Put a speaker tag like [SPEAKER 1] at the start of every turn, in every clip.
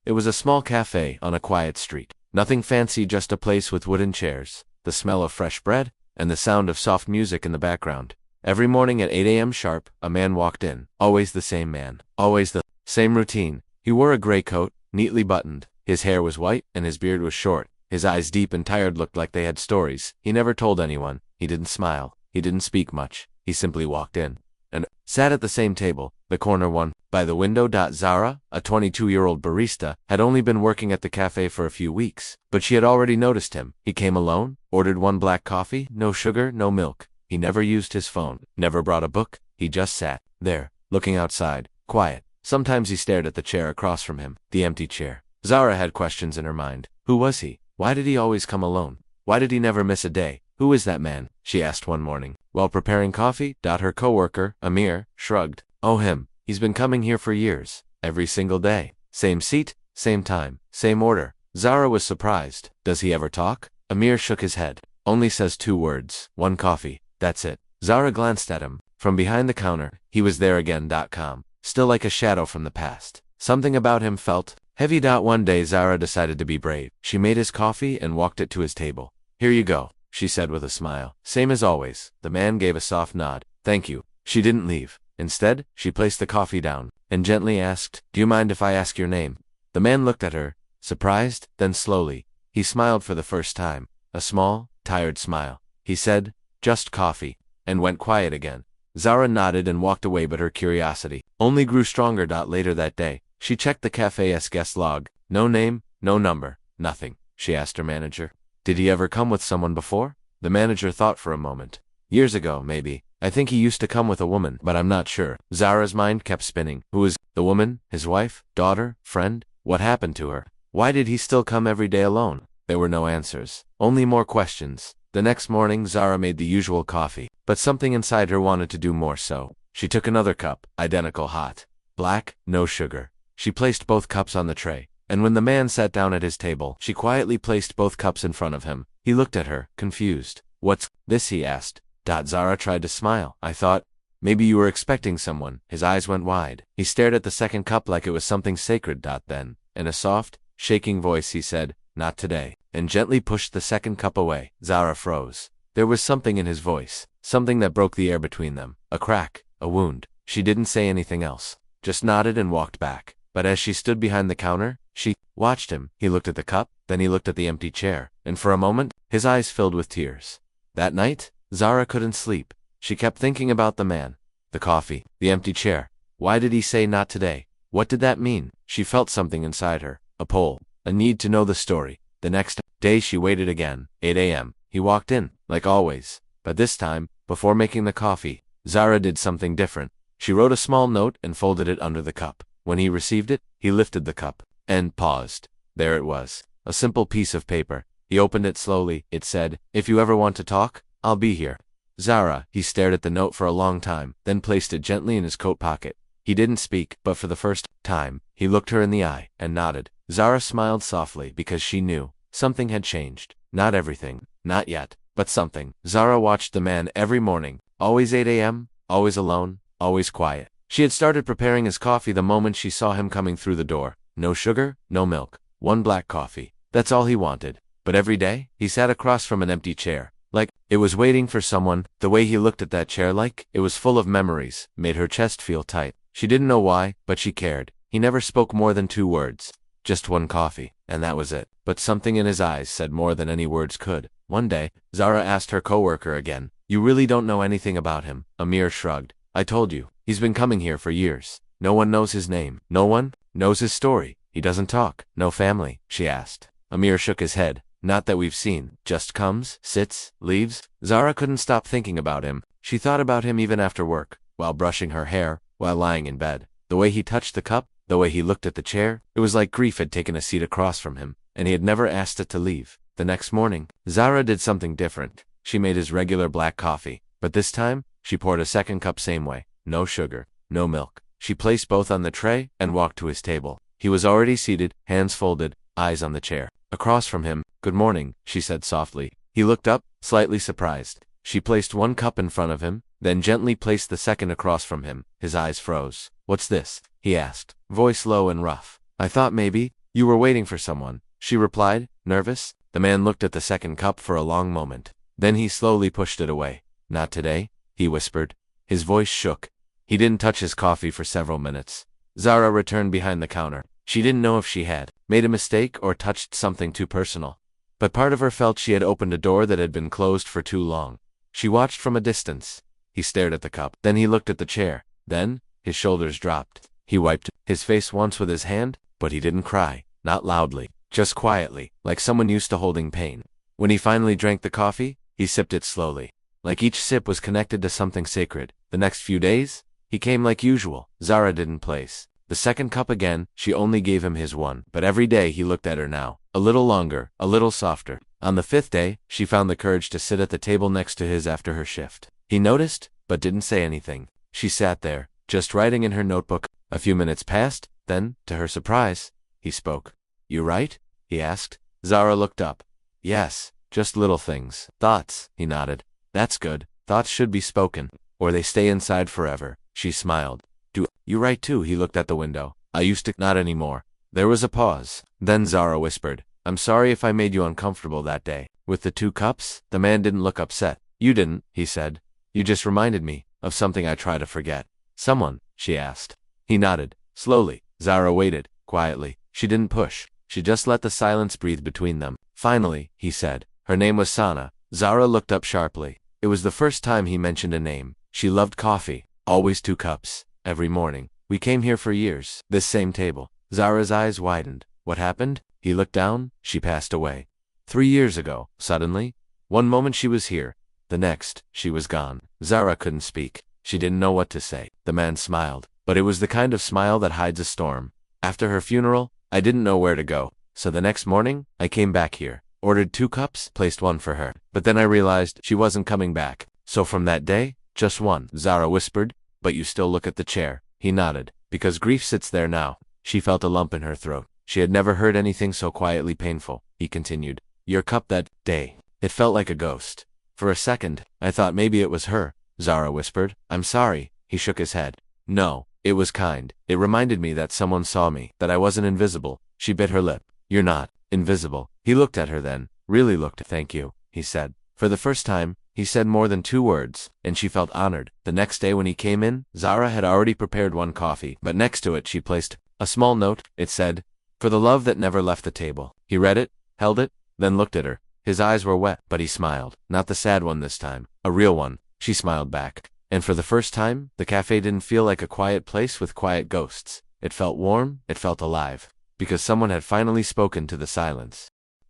[SPEAKER 1] It was a small cafe on a quiet street. Nothing fancy, just a place with wooden chairs, the smell of fresh bread, and the sound of soft music in the background. Every morning at 8 a.m. sharp, a man walked in. Always the same man. Always the same routine. He wore a gray coat, neatly buttoned. His hair was white, and his beard was short. His eyes, deep and tired, looked like they had stories. He never told anyone. He didn't smile. He didn't speak much. He simply walked in and sat at the same table, the corner one, by the window. Zara, a 22-year-old barista, had only been working at the cafe for a few weeks, but she had already noticed him. He came alone, ordered one black coffee, no sugar, no milk. He never used his phone, never brought a book. He just sat there, looking outside, quiet. Sometimes he stared at the chair across from him, the empty chair. Zara had questions in her mind. Who was he? Why did he always come alone? Why did he never miss a day? Who is that man? She asked one morning, while preparing coffee. Her coworker, Amir, shrugged. Oh, him. He's been coming here for years. Every single day. Same seat, same time, same order. Zara was surprised. Does he ever talk? Amir shook his head. Only says 2 words. 1 coffee. That's it. Zara glanced at him. From behind the counter, he was there again. Calm. Still like a shadow from the past. Something about him felt heavy. One day Zara decided to be brave. She made his coffee and walked it to his table. Here you go, she said with a smile. Same as always. The man gave a soft nod. Thank you. She didn't leave. Instead, she placed the coffee down and gently asked, Do you mind if I ask your name? The man looked at her, surprised, then slowly. He smiled for the first time. A small, tired smile. He said, Just coffee, and went quiet again. Zara nodded and walked away, but her curiosity only grew stronger. Later that day, she checked the cafe's guest log. No name, no number, nothing. She asked her manager, Did he ever come with someone before? The manager thought for a moment. Years ago, maybe. I think he used to come with a woman, but I'm not sure. Zara's mind kept spinning. Who is the woman? His wife? Daughter? Friend? What happened to her? Why did he still come every day alone? There were no answers. Only more questions. The next morning, Zara made the usual coffee, but something inside her wanted to do more, so she took another cup, identical, hot, black, no sugar. She placed both cups on the tray, and when the man sat down at his table, she quietly placed both cups in front of him. He looked at her, confused. What's this? He asked. Zara tried to smile. I thought, maybe you were expecting someone. His eyes went wide. He stared at the second cup like it was something sacred. Then, in a soft, shaking voice, he said, Not today, and gently pushed the second cup away. Zara froze. There was something in his voice, something that broke the air between them. A crack, a wound. She didn't say anything else, just nodded and walked back. But as she stood behind the counter, she watched him. He looked at the cup, then he looked at the empty chair, and for a moment, his eyes filled with tears. That night, Zara couldn't sleep. She kept thinking about the man, the coffee, the empty chair. Why did he say not today? What did that mean? She felt something inside her, a pull, a need to know the story. The next day she waited again. 8 a.m. He walked in, like always. But this time, before making the coffee, Zara did something different. She wrote a small note and folded it under the cup. When he received it, he lifted the cup and paused. There it was, a simple piece of paper. He opened it slowly. It said, If you ever want to talk, I'll be here. Zara. He stared at the note for a long time, then placed it gently in his coat pocket. He didn't speak, but for the first time, he looked her in the eye and nodded. Zara smiled softly because she knew something had changed. Not everything, not yet, but something. Zara watched the man every morning, always 8 a.m., always alone, always quiet. She had started preparing his coffee the moment she saw him coming through the door. No sugar, no milk, 1 black coffee. That's all he wanted. But every day, he sat across from an empty chair, like it was waiting for someone. The way he looked at that chair, like it was full of memories, made her chest feel tight. She didn't know why, but she cared. He never spoke more than 2 words. Just 1 coffee, and that was it. But something in his eyes said more than any words could. One day, Zara asked her coworker again, You really don't know anything about him? Amir shrugged. I told you, he's been coming here for years. No one knows his name. No one knows his story. He doesn't talk. No family, she asked. Amir shook his head. Not that we've seen. Just comes, sits, leaves. Zara couldn't stop thinking about him. She thought about him even after work, while brushing her hair, while lying in bed. The way he touched the cup, the way he looked at the chair, it was like grief had taken a seat across from him, and he had never asked it to leave. The next morning, Zara did something different. She made his regular black coffee, but this time, she poured a second cup same way. No sugar, no milk. She placed both on the tray and walked to his table. He was already seated, hands folded, eyes on the chair. Across from him, Good morning, she said softly. He looked up, slightly surprised. She placed 1 cup in front of him, then gently placed the second across from him. His eyes froze. What's this? He asked, voice low and rough. I thought maybe You were waiting for someone, she replied, nervous. The man looked at the second cup for a long moment. Then he slowly pushed it away. Not today, he whispered. His voice shook. He didn't touch his coffee for several minutes. Zara returned behind the counter. She didn't know if she had made a mistake or touched something too personal. But part of her felt she had opened a door that had been closed for too long. She watched from a distance. He stared at the cup. Then he looked at the chair. Then, his shoulders dropped. He wiped his face once with his hand, but he didn't cry. Not loudly. Just quietly, like someone used to holding pain. When he finally drank the coffee, he sipped it slowly. Like each sip was connected to something sacred. The next few days, he came like usual. Zara didn't place the second cup again. She only gave him his one. But every day he looked at her now. A little longer, a little softer. On the fifth day, she found the courage to sit at the table next to his after her shift. He noticed, but didn't say anything. She sat there, just writing in her notebook. A few minutes passed, then, to her surprise, he spoke. You write? He asked. Zara looked up. Yes, just little things. Thoughts, he nodded. That's good. Thoughts should be spoken, or they stay inside forever. She smiled. Do you write too? He looked at the window. I used to. Not anymore. There was a pause. Then Zara whispered, I'm sorry if I made you uncomfortable that day. With the 2 cups, the man didn't look upset. You didn't, he said. You just reminded me of something I try to forget. Someone, she asked. He nodded. Slowly, Zara waited, quietly. She didn't push. She just let the silence breathe between them. Finally, he said. Her name was Sana. Zara looked up sharply. It was the first time he mentioned a name. She loved coffee. Always 2 cups. Every morning. We came here for years. This same table. Zara's eyes widened. What happened? He looked down. She passed away. 3 years ago, suddenly. One moment she was here. The next, she was gone. Zara couldn't speak. She didn't know what to say. The man smiled. But it was the kind of smile that hides a storm. After her funeral, I didn't know where to go. So the next morning, I came back here. Ordered 2 cups, placed one for her. But then I realized she wasn't coming back. So from that day, just one. Zara whispered. But you still look at the chair. He nodded. Because grief sits there now. She felt a lump in her throat. She had never heard anything so quietly painful. He continued. Your cup that day. It felt like a ghost. For a second, I thought maybe it was her. Zara whispered. I'm sorry. He shook his head. No, it was kind. It reminded me that someone saw me, that I wasn't invisible. She bit her lip. You're not invisible. He looked at her then. Really looked. Thank you, he said. For the first time, he said more than 2 words, and she felt honored. The next day when he came in, Zara had already prepared 1 coffee, but next to it she placed a small note. It said, For the love that never left the table. He read it, held it, then looked at her. His eyes were wet, but he smiled. Not the sad one this time. A real one. She smiled back. And for the first time, the cafe didn't feel like a quiet place with quiet ghosts. It felt warm, it felt alive. Because someone had finally spoken to the silence.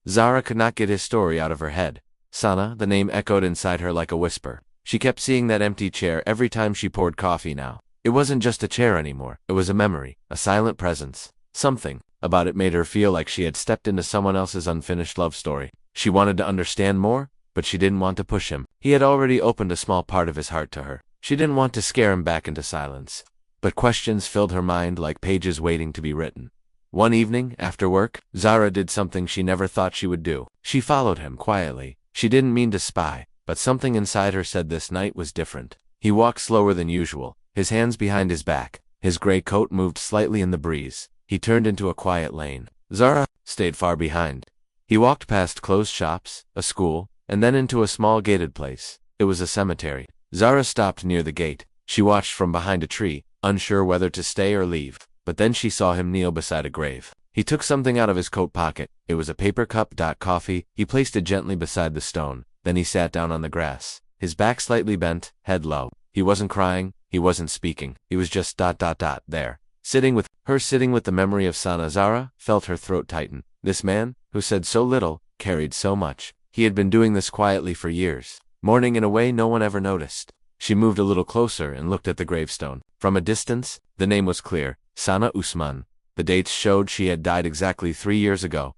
[SPEAKER 1] Zara could not get his story out of her head. Sana, the name echoed inside her like a whisper. She kept seeing that empty chair every time she poured coffee now. It wasn't just a chair anymore. It was a memory, a silent presence. Something about it made her feel like she had stepped into someone else's unfinished love story. She wanted to understand more, but she didn't want to push him. He had already opened a small part of his heart to her. She didn't want to scare him back into silence. But questions filled her mind like pages waiting to be written. One evening, after work, Zara did something she never thought she would do. She followed him quietly. She didn't mean to spy, but something inside her said this night was different. He walked slower than usual, his hands behind his back. His gray coat moved slightly in the breeze. He turned into a quiet lane. Zara stayed far behind. He walked past closed shops, a school, and then into a small gated place. It was a cemetery. Zara stopped near the gate. She watched from behind a tree, unsure whether to stay or leave. But then she saw him kneel beside a grave. He took something out of his coat pocket. It was a paper cup. Coffee. He placed it gently beside the stone. Then he sat down on the grass. His back slightly bent, head low. He wasn't crying. He wasn't speaking. He was just there. Sitting with the memory of Sana. Zara felt her throat tighten. This man, who said so little, carried so much. He had been doing this quietly for years, mourning in a way no one ever noticed. She moved a little closer and looked at the gravestone. From a distance, the name was clear. Sana Usman. The dates showed she had died exactly 3 years ago.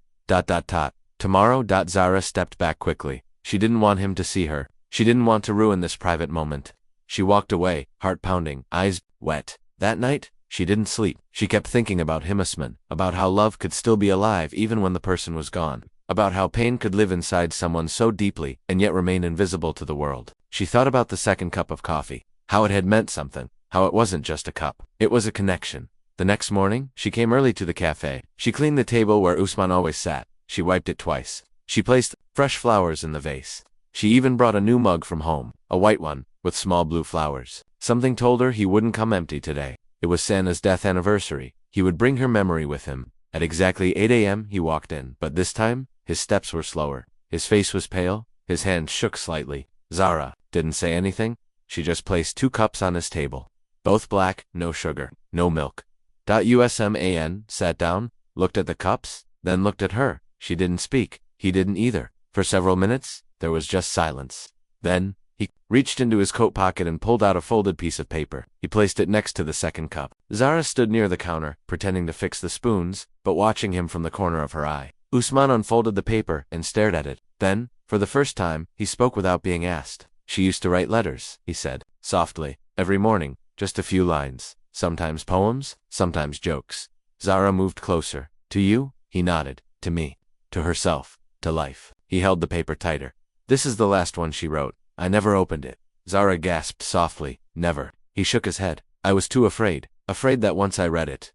[SPEAKER 1] Tomorrow. Zara stepped back quickly. She didn't want him to see her. She didn't want to ruin this private moment. She walked away, heart pounding, eyes wet. That night, she didn't sleep. She kept thinking about him, Usman, about how love could still be alive even when the person was gone, about how pain could live inside someone so deeply and yet remain invisible to the world. She thought about the second cup of coffee, how it had meant something, how it wasn't just a cup. It was a connection. The next morning, she came early to the cafe. She cleaned the table where Usman always sat. She wiped it twice. She placed fresh flowers in the vase. She even brought a new mug from home, a white one, with small blue flowers. Something told her he wouldn't come empty today. It was Sanna's death anniversary. He would bring her memory with him. At exactly 8 a.m. he walked in, but this time, his steps were slower. His face was pale, his hand shook slightly. Zara didn't say anything. She just placed 2 cups on his table. Both black, no sugar, no milk. Usman sat down, looked at the cups, then looked at her. She didn't speak. He didn't either. For several minutes, there was just silence. Then, he reached into his coat pocket and pulled out a folded piece of paper. He placed it next to the second cup. Zara stood near the counter, pretending to fix the spoons, but watching him from the corner of her eye. Usman unfolded the paper and stared at it. Then, for the first time, he spoke without being asked. She used to write letters, he said, softly, every morning, just a few lines. Sometimes poems, sometimes jokes. Zara moved closer. To you? He nodded. To me. To herself. To life. He held the paper tighter. This is the last one she wrote. I never opened it. Zara gasped softly. Never. He shook his head. I was too afraid. Afraid that once I read it,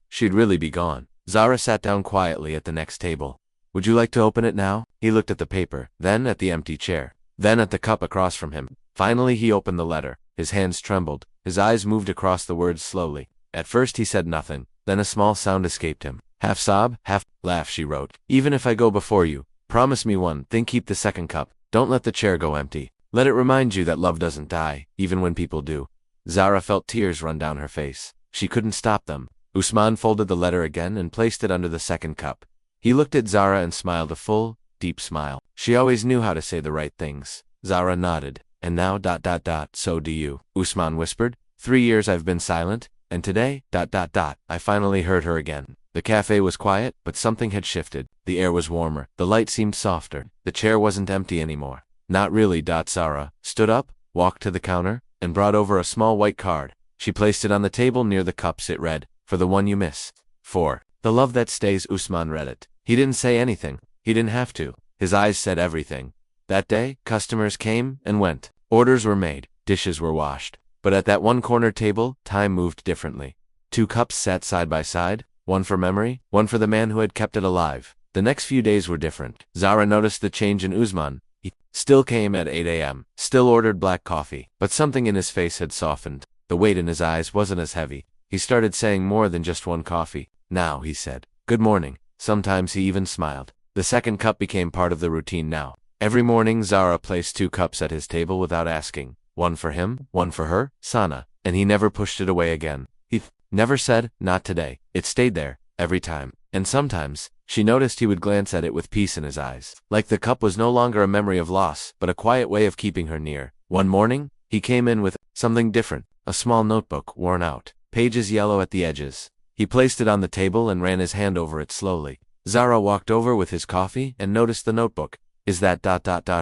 [SPEAKER 1] she'd really be gone. Zara sat down quietly at the next table. Would you like to open it now? He looked at the paper, then at the empty chair, then at the cup across from him. Finally he opened the letter. His hands trembled. His eyes moved across the words slowly. At first he said nothing. Then a small sound escaped him. Half sob, half laugh, she wrote. Even if I go before you, promise me one thing, keep the second cup. Don't let the chair go empty. Let it remind you that love doesn't die, even when people do. Zara felt tears run down her face. She couldn't stop them. Usman folded the letter again and placed it under the second cup. He looked at Zara and smiled a full, deep smile. She always knew how to say the right things. Zara nodded. And now, so do you, Usman whispered. 3 years I've been silent, and today, I finally heard her again. The cafe was quiet, but something had shifted. The air was warmer. The light seemed softer. The chair wasn't empty anymore. Not really. Zara stood up, walked to the counter, and brought over a small white card. She placed it on the table near the cups. It read, for the one you miss. For the love that stays. Usman read it. He didn't say anything. He didn't have to. His eyes said everything. That day, customers came and went. Orders were made. Dishes were washed. But at that one corner table, time moved differently. 2 cups sat side by side, one for memory, one for the man who had kept it alive. The next few days were different. Zara noticed the change in Usman. He still came at 8 a.m., still ordered black coffee, but something in his face had softened. The weight in his eyes wasn't as heavy. He started saying more than just one coffee. Now, he said, good morning. Sometimes he even smiled. The second cup became part of the routine now. Every morning Zara placed 2 cups at his table without asking. One for him, one for her, Sana, and he never pushed it away again. He never said, not today. It stayed there, every time. And sometimes, she noticed he would glance at it with peace in his eyes. Like the cup was no longer a memory of loss, but a quiet way of keeping her near. One morning, he came in with something different, a small notebook, worn out, pages yellow at the edges. He placed it on the table and ran his hand over it slowly. Zara walked over with his coffee and noticed the notebook. Is that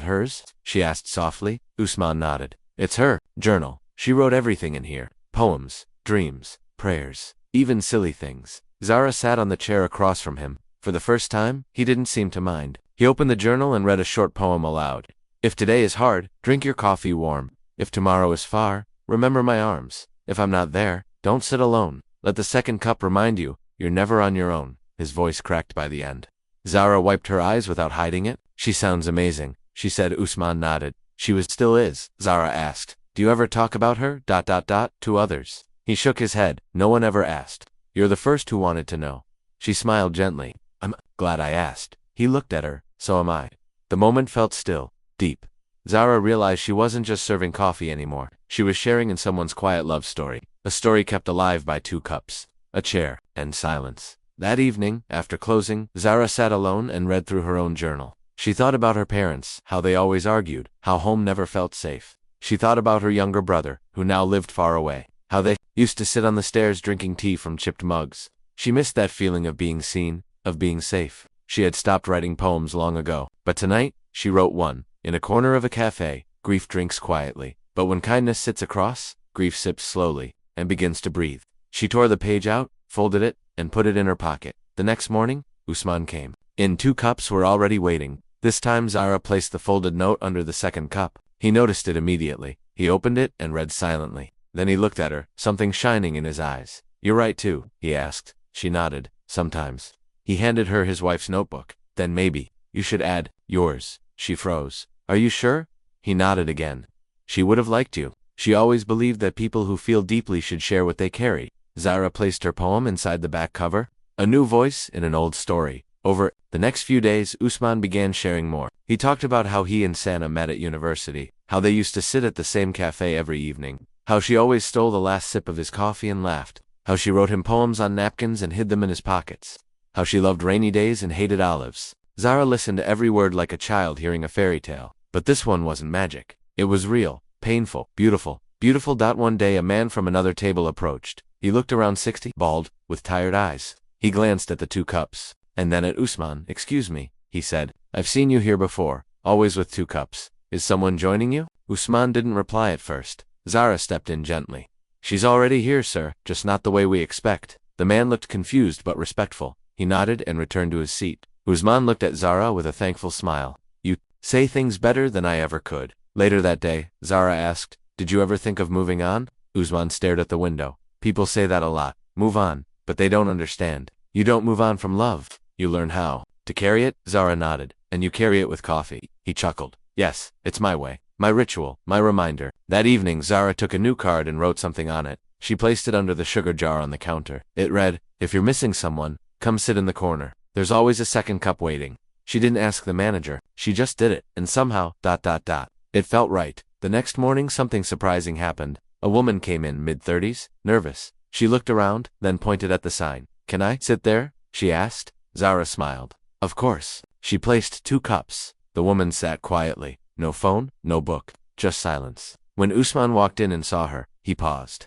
[SPEAKER 1] hers? She asked softly. Usman nodded. It's her journal. She wrote everything in here. Poems, dreams, prayers, even silly things. Zara sat on the chair across from him. For the first time, he didn't seem to mind. He opened the journal and read a short poem aloud. If today is hard, drink your coffee warm. If tomorrow is far, remember my arms. If I'm not there, don't sit alone. Let the second cup remind you, you're never on your own. His voice cracked by the end. Zara wiped her eyes without hiding it. She sounds amazing, she said. Usman nodded. She still is, Zara asked. Do you ever talk about her, to others? He shook his head. No one ever asked. You're the first who wanted to know. She smiled gently. I'm glad I asked. He looked at her. So am I. The moment felt still, deep. Zara realized she wasn't just serving coffee anymore. She was sharing in someone's quiet love story. A story kept alive by 2 cups, a chair, and silence. That evening, after closing, Zara sat alone and read through her own journal. She thought about her parents, how they always argued, how home never felt safe. She thought about her younger brother, who now lived far away, how they used to sit on the stairs drinking tea from chipped mugs. She missed that feeling of being seen, of being safe. She had stopped writing poems long ago, but tonight, she wrote one. In a corner of a cafe, grief drinks quietly, but when kindness sits across, grief sips slowly, and begins to breathe. She tore the page out, folded it, and put it in her pocket. The next morning, Usman came. 2 cups were already waiting. This time Zara placed the folded note under the second cup. He noticed it immediately. He opened it and read silently. Then he looked at her, something shining in his eyes. You write too? He asked. She nodded. Sometimes. He handed her his wife's notebook. Then maybe you should add yours. She froze. Are you sure? He nodded again. She would have liked you. She always believed that people who feel deeply should share what they carry. Zara placed her poem inside the back cover. A new voice in an old story. Over the next few days, Usman began sharing more. He talked about how he and Sana met at university, how they used to sit at the same cafe every evening, how she always stole the last sip of his coffee and laughed, how she wrote him poems on napkins and hid them in his pockets, how she loved rainy days and hated olives. Zara listened to every word like a child hearing a fairy tale. But this one wasn't magic. It was real, painful, beautiful, beautiful. One day a man from another table approached. He looked around 60, bald, with tired eyes. He glanced at the 2 cups, and then at Usman. Excuse me, he said. I've seen you here before, always with 2 cups. Is someone joining you? Usman didn't reply at first. Zara stepped in gently. She's already here, sir, just not the way we expect. The man looked confused but respectful. He nodded and returned to his seat. Usman looked at Zara with a thankful smile. You say things better than I ever could. Later that day, Zara asked, did you ever think of moving on? Usman stared at the window. People say that a lot. Move on. But they don't understand. You don't move on from love. You learn how to carry it. Zara nodded. And you carry it with coffee. He chuckled. Yes, it's my way. My ritual. My reminder. That evening, Zara took a new card and wrote something on it. She placed it under the sugar jar on the counter. It read, if you're missing someone, come sit in the corner. There's always a second cup waiting. She didn't ask the manager. She just did it. And somehow, it felt right. The next morning, something surprising happened. A woman came in, mid-30s, nervous. She looked around, then pointed at the sign. Can I sit there? She asked. Zara smiled. Of course. She placed 2 cups. The woman sat quietly. No phone, no book, just silence. When Usman walked in and saw her, he paused.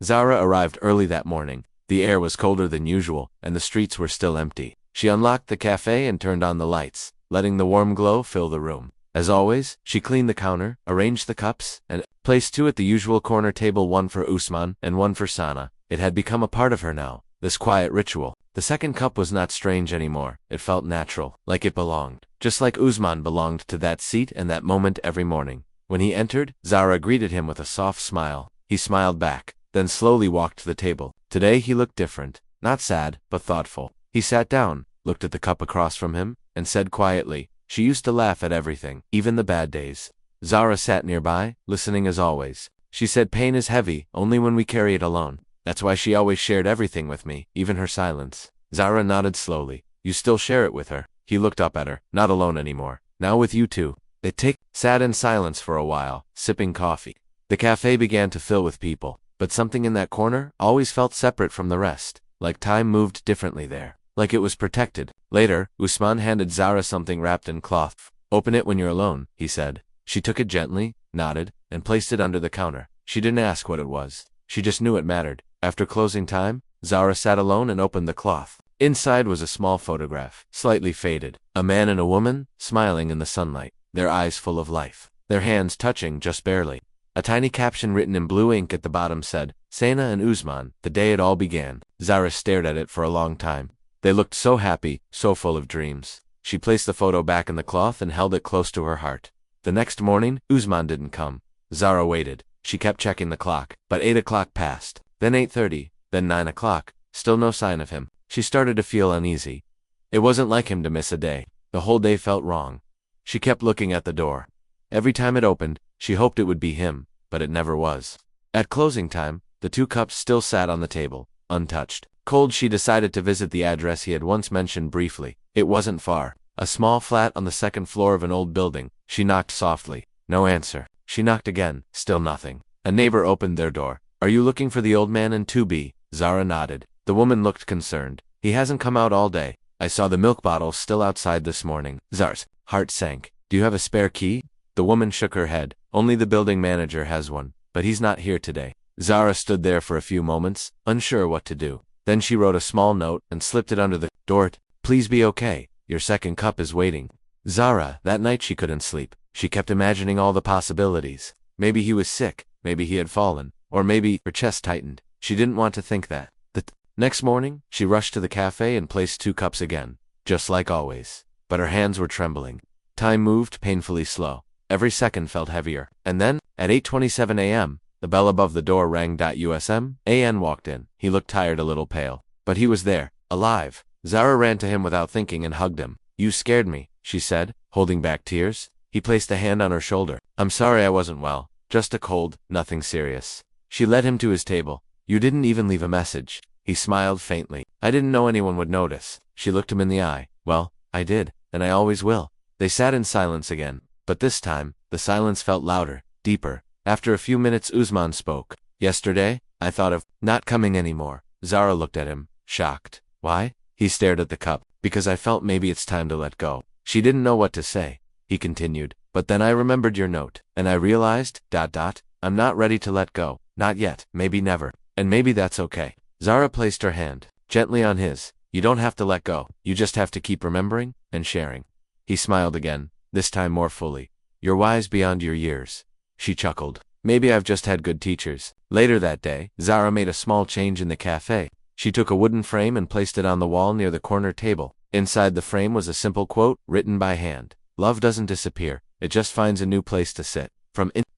[SPEAKER 1] Zara arrived early that morning. The air was colder than usual, and the streets were still empty. She unlocked the cafe and turned on the lights, letting the warm glow fill the room. As always, she cleaned the counter, arranged the cups, and placed 2 at the usual corner table, 1 for Usman and 1 for Sana. It had become a part of her now, this quiet ritual. The second cup was not strange anymore. It felt natural, like it belonged. Just like Usman belonged to that seat and that moment every morning. When he entered, Zara greeted him with a soft smile. He smiled back, then slowly walked to the table. Today he looked different, not sad, but thoughtful. He sat down, looked at the cup across from him, and said quietly, she used to laugh at everything, even the bad days. Zara sat nearby, listening as always. She said pain is heavy, only when we carry it alone. That's why she always shared everything with me, even her silence. Zara nodded slowly. You still share it with her? He looked up at her. Not alone anymore. Now with you too. They sat in silence for a while, sipping coffee. The cafe began to fill with people, but something in that corner always felt separate from the rest, like time moved differently there, like it was protected. Later, Usman handed Zara something wrapped in cloth. Open it when you're alone, he said. She took it gently, nodded, and placed it under the counter. She didn't ask what it was. She just knew it mattered. After closing time, Zara sat alone and opened the cloth. Inside was a small photograph, slightly faded. A man and a woman, smiling in the sunlight, their eyes full of life, their hands touching just barely. A tiny caption written in blue ink at the bottom said, Sana and Usman, the day it all began. Zara stared at it for a long time. They looked so happy, so full of dreams. She placed the photo back in the cloth and held it close to her heart. The next morning, Usman didn't come. Zara waited. She kept checking the clock, but 8 o'clock passed, then 8:30, then 9 o'clock. Still no sign of him. She started to feel uneasy. It wasn't like him to miss a day. The whole day felt wrong. She kept looking at the door. Every time it opened, she hoped it would be him, but it never was. At closing time, the 2 cups still sat on the table, untouched. Cold, she decided to visit the address he had once mentioned briefly. It wasn't far. A small flat on the 2nd floor of an old building. She knocked softly. No answer. She knocked again. Still nothing. A neighbor opened their door. Are you looking for the old man in 2B? Zara nodded. The woman looked concerned. He hasn't come out all day. I saw the milk bottle still outside this morning. Zara's heart sank. Do you have a spare key? The woman shook her head. Only the building manager has one, but he's not here today. Zara stood there for a few moments, unsure what to do. Then she wrote a small note and slipped it under the door. Please be okay. Your 2nd cup is waiting. Zara, that night she couldn't sleep. She kept imagining all the possibilities. Maybe he was sick. Maybe he had fallen. Or maybe her chest tightened. She didn't want to think that. Next morning, she rushed to the cafe and placed 2 cups again, just like always. But her hands were trembling. Time moved painfully slow. Every second felt heavier. And then, at 8:27 a.m., The bell above the door rang. An walked in. He looked tired, a little pale. But he was there, alive. Zara ran to him without thinking and hugged him. "You scared me," she said, holding back tears. He placed a hand on her shoulder. "I'm sorry I wasn't well. Just a cold, nothing serious." She led him to his table. "You didn't even leave a message." He smiled faintly. "I didn't know anyone would notice." She looked him in the eye. "Well, I did, and I always will." They sat in silence again. But this time, the silence felt louder, deeper. After a few minutes, Usman spoke. "Yesterday, I thought of not coming anymore." Zara looked at him, shocked. "Why?" He stared at the cup. "Because I felt maybe it's time to let go." She didn't know what to say. He continued, "But then I remembered your note, and I realized, I'm not ready to let go. Not yet, maybe never. And maybe that's okay." Zara placed her hand gently on his. "You don't have to let go. You just have to keep remembering and sharing." He smiled again, this time more fully. "You're wise beyond your years." She chuckled. "Maybe I've just had good teachers." Later that day, Zara made a small change in the cafe. She took a wooden frame and placed it on the wall near the corner table. Inside the frame was a simple quote, written by hand. "Love doesn't disappear, it just finds a new place to sit."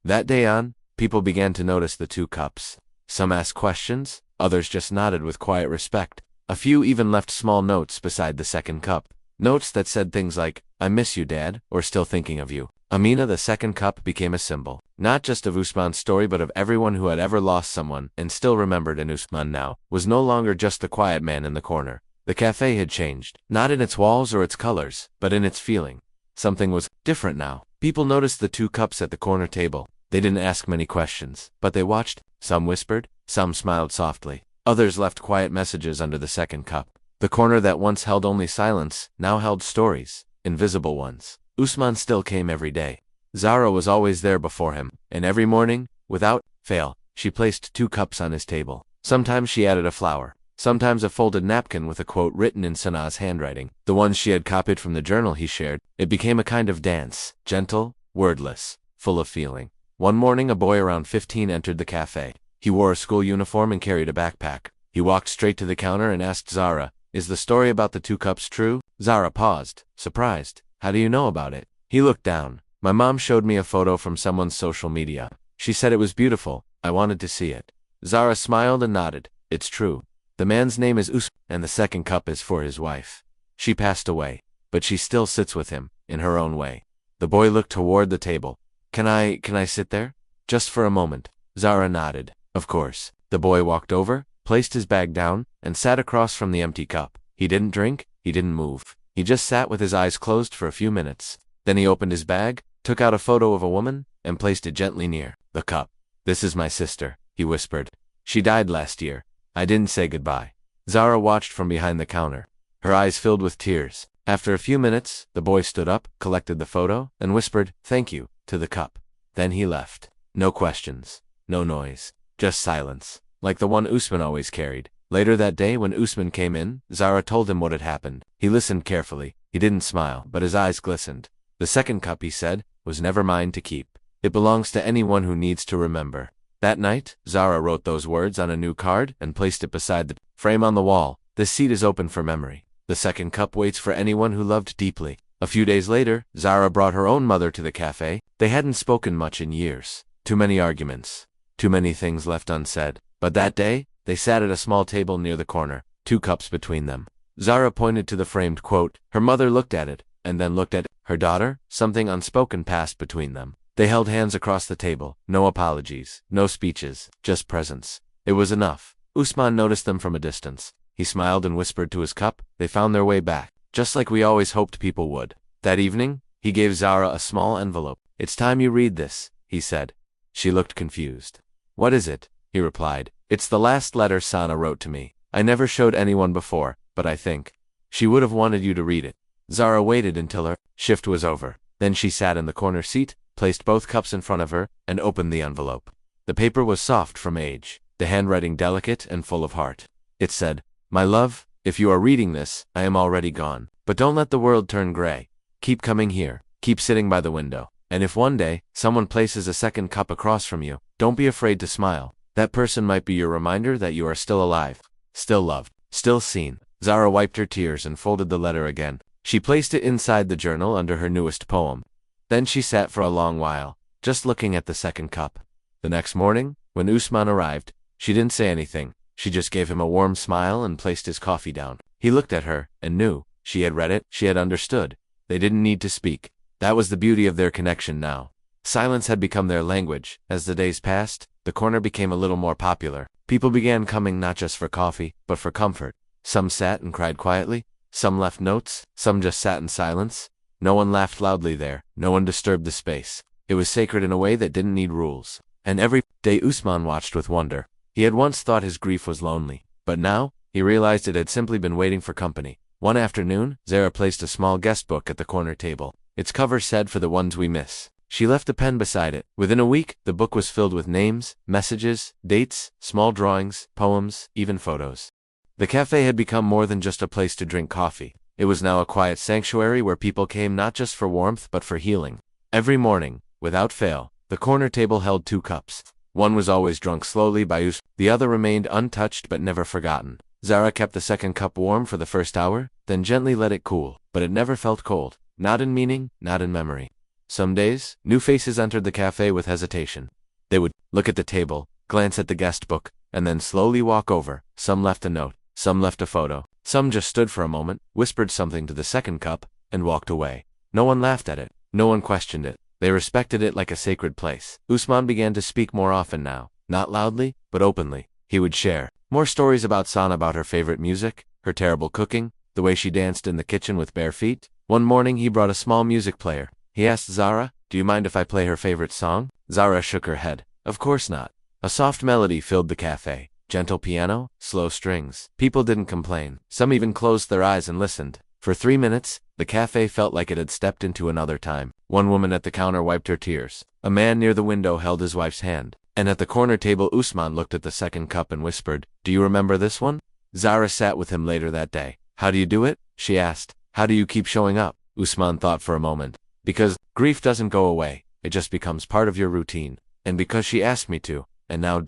[SPEAKER 1] That day on, people began to notice the two cups. Some asked questions, others just nodded with quiet respect. A few even left small notes beside the second cup. Notes that said things like, "I miss you, Dad," or "Still thinking of you." Amina, the second cup, became a symbol, not just of Usman's story but of everyone who had ever lost someone and still remembered. And Usman now was no longer just the quiet man in the corner. The cafe had changed, not in its walls or its colors, but in its feeling. Something was different now. People noticed the two cups at the corner table. They didn't ask many questions, but they watched. Some whispered, some smiled softly. Others left quiet messages under the second cup. The corner that once held only silence now held stories, invisible ones. Usman still came every day. Zara was always there before him, and every morning, without fail, she placed two cups on his table. Sometimes she added a flower, sometimes a folded napkin with a quote written in Sanaa's handwriting, the ones she had copied from the journal he shared. It became a kind of dance, gentle, wordless, full of feeling. One morning, a boy around 15 entered the cafe. He wore a school uniform and carried a backpack. He walked straight to the counter and asked Zara, "Is the story about the two cups true?" Zara paused, surprised. "How do you know about it?" He looked down. "My mom showed me a photo from someone's social media. She said it was beautiful. I wanted to see it." Zara smiled and nodded. "It's true. The man's name is Usman, and the second cup is for his wife. She passed away, but she still sits with him, in her own way." The boy looked toward the table. Can I sit there? Just for a moment." Zara nodded. "Of course." The boy walked over, placed his bag down, and sat across from the empty cup. He didn't drink, he didn't move. He just sat with his eyes closed for a few minutes. Then he opened his bag, took out a photo of a woman, and placed it gently near the cup. "This is my sister," he whispered. "She died last year. I didn't say goodbye." Zara watched from behind the counter. Her eyes filled with tears. After a few minutes, the boy stood up, collected the photo, and whispered, "Thank you," to the cup. Then he left. No questions, no noise, just silence, like the one Usman always carried. Later that day, when Usman came in, Zara told him what had happened. He listened carefully. He didn't smile, but his eyes glistened. "The second cup," he said, "was never mine to keep. It belongs to anyone who needs to remember." That night, Zara wrote those words on a new card and placed it beside the frame on the wall. "This seat is open for memory. The second cup waits for anyone who loved deeply." A few days later, Zara brought her own mother to the cafe. They hadn't spoken much in years. Too many arguments. Too many things left unsaid. But that day, they sat at a small table near the corner, two cups between them. Zara pointed to the framed quote. Her mother looked at it, and then looked at her daughter. Something unspoken passed between them. They held hands across the table. No apologies, no speeches, just presence. It was enough. Usman noticed them from a distance. He smiled and whispered to his cup. They found their way back, just like we always hoped people would. That evening, he gave Zara a small envelope. "It's time you read this," he said. She looked confused. "What is it?" he replied. "It's the last letter Sana wrote to me. I never showed anyone before, but I think she would have wanted you to read it." Zara waited until her shift was over. Then she sat in the corner seat, placed both cups in front of her, and opened the envelope. The paper was soft from age, the handwriting delicate and full of heart. It said, "My love, if you are reading this, I am already gone. But don't let the world turn gray. Keep coming here, keep sitting by the window. And if one day, someone places a second cup across from you, don't be afraid to smile. That person might be your reminder that you are still alive, still loved, still seen." Zara wiped her tears and folded the letter again. She placed it inside the journal under her newest poem. Then she sat for a long while, just looking at the second cup. The next morning, When Usman arrived, she didn't say anything. She just gave him a warm smile and placed his coffee down. He looked at her and knew. She had read it, she had understood. They didn't need to speak. That was the beauty of their connection now. Silence had become their language. As the days passed, the corner became a little more popular. People began coming not just for coffee, but for comfort. Some sat and cried quietly. Some left notes. Some just sat in silence. No one laughed loudly there. No one disturbed the space. It was sacred in a way that didn't need rules. And every day Usman watched with wonder. He had once thought his grief was lonely, but now he realized it had simply been waiting for company. One afternoon, Zara placed a small guest book at the corner table. Its cover said, "For the ones we miss." She left a pen beside it. Within a week, the book was filled with names, messages, dates, small drawings, poems, even photos. The cafe had become more than just a place to drink coffee. It was now a quiet sanctuary where people came not just for warmth but for healing. Every morning, without fail, the corner table held 2 cups. One was always drunk slowly by Usman. The other remained untouched but never forgotten. Zara kept the second cup warm for the first hour, then gently let it cool, but it never felt cold. Not in meaning, not in memory. Some days, new faces entered the cafe with hesitation. They would look at the table, glance at the guest book, and then slowly walk over. Some left a note, some left a photo, some just stood for a moment, whispered something to the second cup, and walked away. No one laughed at it. No one questioned it. They respected it like a sacred place. Usman began to speak more often now, not loudly, but openly. He would share more stories about Sana, about her favorite music, her terrible cooking, the way she danced in the kitchen with bare feet. One morning he brought a small music player. He asked Zara, "Do you mind if I play her favorite song?" Zara shook her head. Of course not. A soft melody filled the cafe. Gentle piano, slow strings. People didn't complain. Some even closed their eyes and listened. For 3 minutes, the cafe felt like it had stepped into another time. One woman at the counter wiped her tears. A man near the window held his wife's hand. And at the corner table, Usman looked at the second cup and whispered, "Do you remember this one?" Zara sat with him later that day. "How do you do it?" she asked. "How do you keep showing up?" Usman thought for a moment. "Because grief doesn't go away. It just becomes part of your routine. And because she asked me to. And now ...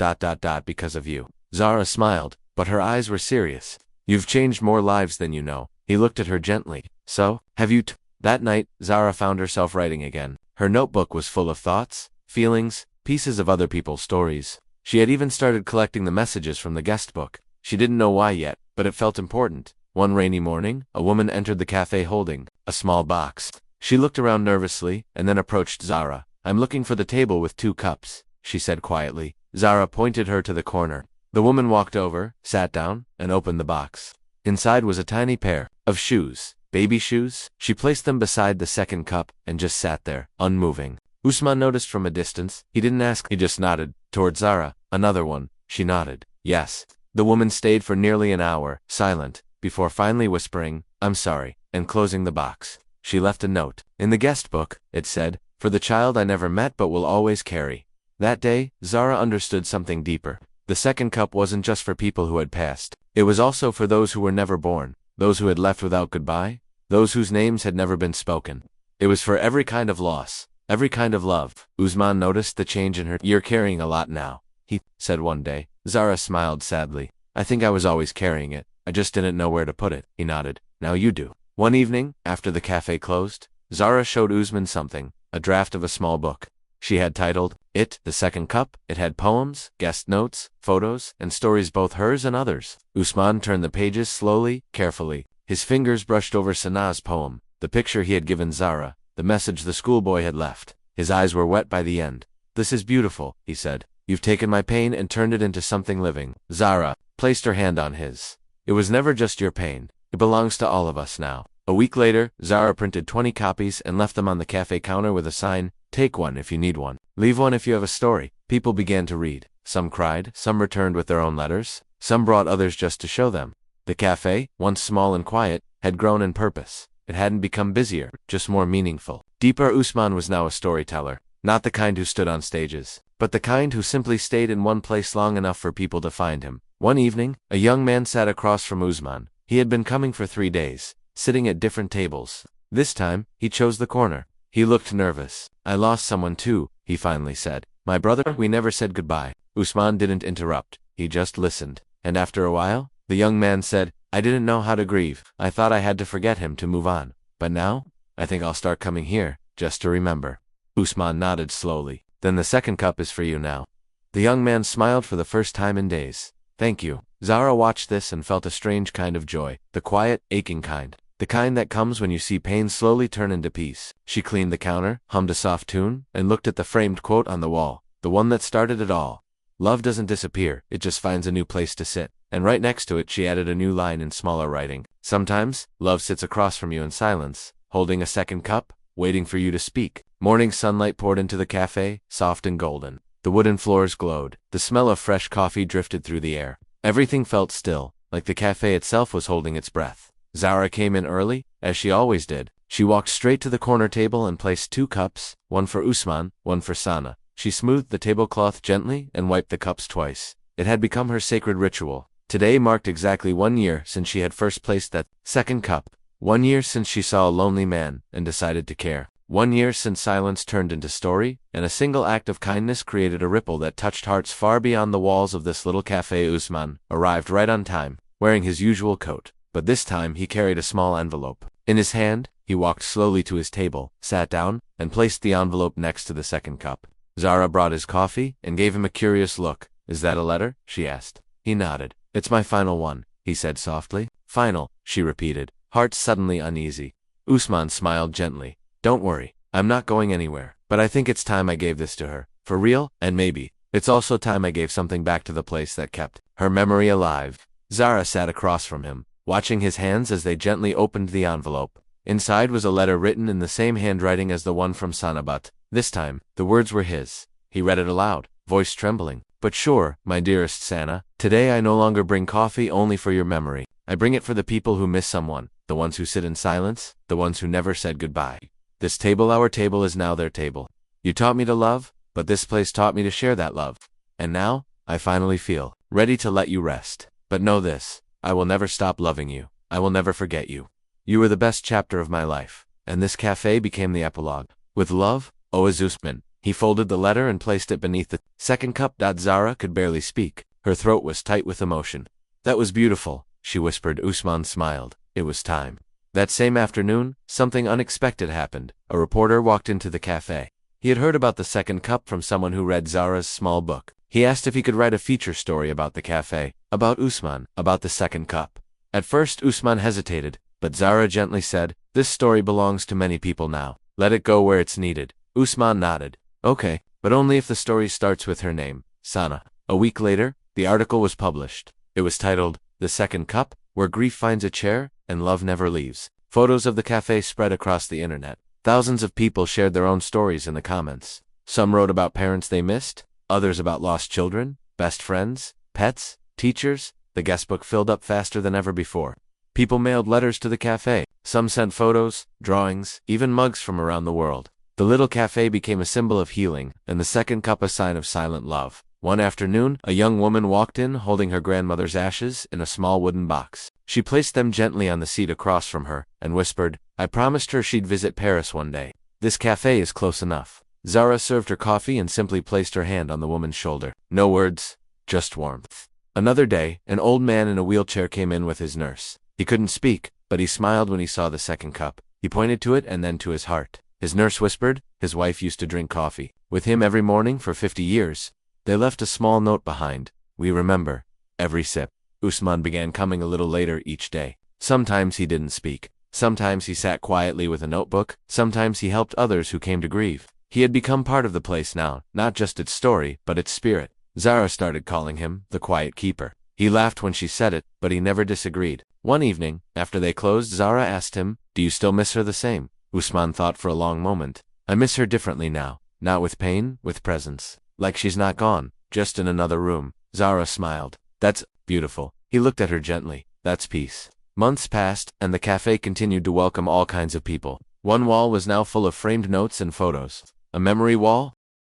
[SPEAKER 1] because of you." Zara smiled, but her eyes were serious. "You've changed more lives than you know." He looked at her gently. "So, have you That night, Zara found herself writing again. Her notebook was full of thoughts, feelings, pieces of other people's stories. She had even started collecting the messages from the guest book. She didn't know why yet, but it felt important. One rainy morning, a woman entered the cafe holding a small box. She looked around nervously, and then approached Zara. "I'm looking for the table with 2 cups, she said quietly. Zara pointed her to the corner. The woman walked over, sat down, and opened the box. Inside was a tiny pair of shoes, baby shoes. She placed them beside the second cup, and just sat there, unmoving. Usman noticed from a distance. He didn't ask, he just nodded. Toward Zara, "Another one." She nodded. "Yes." The woman stayed for nearly an hour, silent, before finally whispering, "I'm sorry," and closing the box. She left a note. In the guest book, it said, "For the child I never met but will always carry." That day, Zara understood something deeper. The second cup wasn't just for people who had passed. It was also for those who were never born, those who had left without goodbye, those whose names had never been spoken. It was for every kind of loss, every kind of love. Usman noticed the change in her. "You're carrying a lot now," he said one day. Zara smiled sadly. "I think I was always carrying it. I just didn't know where to put it." He nodded. "Now you do." One evening, after the cafe closed, Zara showed Usman something, a draft of a small book. She had titled it The Second Cup. It had poems, guest notes, photos, and stories, both hers and others. Usman turned the pages slowly, carefully. His fingers brushed over Sana's poem, the picture he had given Zara, the message the schoolboy had left. His eyes were wet by the end. "This is beautiful," he said. "You've taken my pain and turned it into something living." Zara placed her hand on his. "It was never just your pain. It belongs to all of us now." A week later, Zara printed 20 copies and left them on the cafe counter with a sign, "Take one if you need one. Leave one if you have a story." People began to read. Some cried, some returned with their own letters, some brought others just to show them. The cafe, once small and quiet, had grown in purpose. It hadn't become busier, just more meaningful. Deeper Usman was now a storyteller, not the kind who stood on stages, but the kind who simply stayed in one place long enough for people to find him. One evening, a young man sat across from Usman. He had been coming for 3 days, sitting at different tables. This time, he chose the corner. He looked nervous. "I lost someone too," he finally said. "My brother. We never said goodbye." Usman didn't interrupt. He just listened. And after a while, the young man said, "I didn't know how to grieve. I thought I had to forget him to move on. But now, I think I'll start coming here, just to remember." Usman nodded slowly. "Then the second cup is for you now." The young man smiled for the first time in days. Thank you. Zara watched this and felt a strange kind of joy, the quiet, aching kind. The kind that comes when you see pain slowly turn into peace. She cleaned the counter, hummed a soft tune, and looked at the framed quote on the wall, the one that started it all. Love doesn't disappear, it just finds a new place to sit. And right next to it she added a new line in smaller writing. Sometimes, love sits across from you in silence, holding a second cup, waiting for you to speak. Morning sunlight poured into the cafe, soft and golden. The wooden floors glowed. The smell of fresh coffee drifted through the air. Everything felt still, like the cafe itself was holding its breath. Zara came in early, as she always did. She walked straight to the corner table and placed 2 cups, one for Usman, one for Sana. She smoothed the tablecloth gently and wiped the cups twice. It had become her sacred ritual. Today marked exactly 1 year since she had first placed that second cup. 1 year since she saw a lonely man and decided to care. 1 year since silence turned into story, and a single act of kindness created a ripple that touched hearts far beyond the walls of this little cafe. Usman arrived right on time, wearing his usual coat, but this time he carried a small envelope. In his hand, he walked slowly to his table, sat down, and placed the envelope next to the second cup. Zara brought his coffee and gave him a curious look. Is that a letter? She asked. He nodded. It's my final one, he said softly. Final, she repeated, heart suddenly uneasy. Usman smiled gently. Don't worry, I'm not going anywhere, but I think it's time I gave this to her. For real, and maybe, it's also time I gave something back to the place that kept her memory alive. Zara sat across from him, watching his hands as they gently opened the envelope. Inside was a letter written in the same handwriting as the one from Sanabat. This time, the words were his. He read it aloud, voice trembling. But sure, my dearest Sana, today I no longer bring coffee only for your memory. I bring it for the people who miss someone, the ones who sit in silence, the ones who never said goodbye. This table, our table, is now their table. You taught me to love, but this place taught me to share that love. And now, I finally feel ready to let you rest. But know this, I will never stop loving you. I will never forget you. You were the best chapter of my life, and this cafe became the epilogue. With love, Oaz Usman. He folded the letter and placed it beneath the second cup. Zara could barely speak. Her throat was tight with emotion. That was beautiful, she whispered. Usman smiled. It was time. That same afternoon, something unexpected happened. A reporter walked into the cafe. He had heard about the second cup from someone who read Zara's small book. He asked if he could write a feature story about the cafe, about Usman, about the second cup. At first Usman hesitated, but Zara gently said, this story belongs to many people now. Let it go where it's needed. Usman nodded. Okay, but only if the story starts with her name, Sana. A week later, the article was published. It was titled, The Second Cup, Where Grief Finds a Chair and Love Never Leaves. Photos of the cafe spread across the internet. Thousands of people shared their own stories in the comments. Some wrote about parents they missed, others about lost children, best friends, pets, teachers. The guestbook filled up faster than ever before. People mailed letters to the cafe. Some sent photos, drawings, even mugs from around the world. The little cafe became a symbol of healing, and the second cup a sign of silent love. One afternoon, a young woman walked in holding her grandmother's ashes in a small wooden box. She placed them gently on the seat across from her, and whispered, I promised her she'd visit Paris one day. This cafe is close enough. Zara served her coffee and simply placed her hand on the woman's shoulder. No words, just warmth. Another day, an old man in a wheelchair came in with his nurse. He couldn't speak, but he smiled when he saw the second cup. He pointed to it and then to his heart. His nurse whispered, his wife used to drink coffee with him every morning for 50 years. They left a small note behind. We remember. Every sip. Usman began coming a little later each day. Sometimes he didn't speak. Sometimes he sat quietly with a notebook. Sometimes he helped others who came to grieve. He had become part of the place now, not just its story, but its spirit. Zara started calling him the quiet keeper. He laughed when she said it, but he never disagreed. One evening, after they closed, Zara asked him, do you still miss her the same? Usman thought for a long moment. I miss her differently now. Not with pain, with presence. Like she's not gone, just in another room. Zara smiled. That's beautiful. He looked at her gently. That's peace. Months passed, and the cafe continued to welcome all kinds of people. One wall was now full of framed notes and photos. A memory wall,